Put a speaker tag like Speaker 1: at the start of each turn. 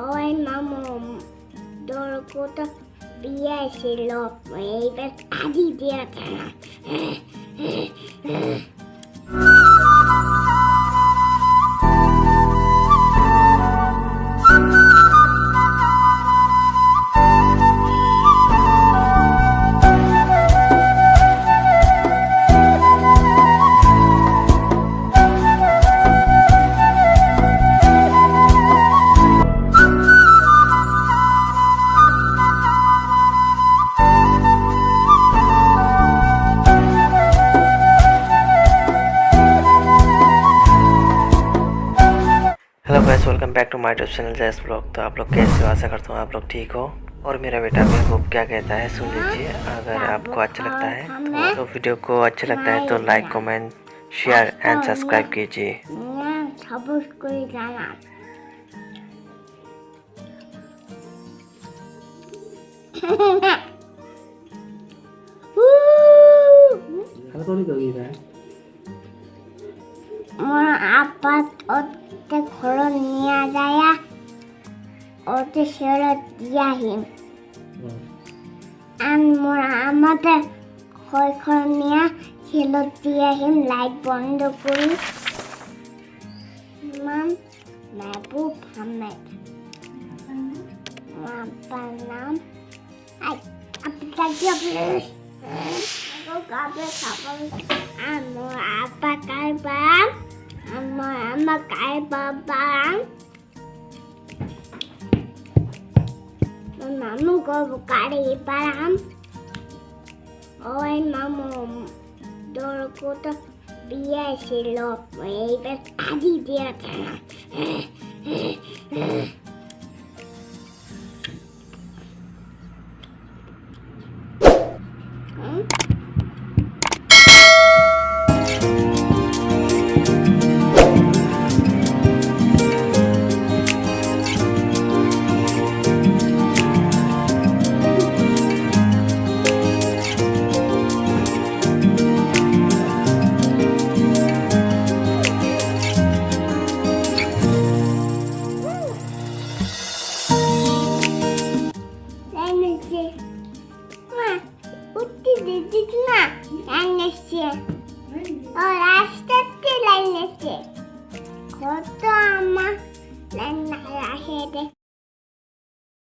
Speaker 1: ওই মামু তোর কত বিয়ে ছিল এইবার আদি দিয়েছে না
Speaker 2: hello guys, welcome back to my YouTube channel Jais vlog. तो आप लोग कैसे हो? आशा करता हूँ आप लोग ठीक हो। और मेरा बेटा महबूब क्या कहता है सुन लीजिए। अगर आपको अच्छा लगता है तो वीडियो को अच्छा लगता है तो like comment share and subscribe कीजिए।
Speaker 1: ওতে খড় নিয়ে যায় ওতে সেরা দিয়া হিম আমাদের খড় নিয়ে ছিল দিয়া হিম লাইট বন্ধ করি নাম মেহবুব আহমেদ আপনার নাম আপনার আমার আপা কারবা আমার কার বাবা মামু গো কারে পারাম ওই মামু তোর কত বিয়ে ছিল এইবার আদি দিয়েছে না Kota ama lain nak lahir deh.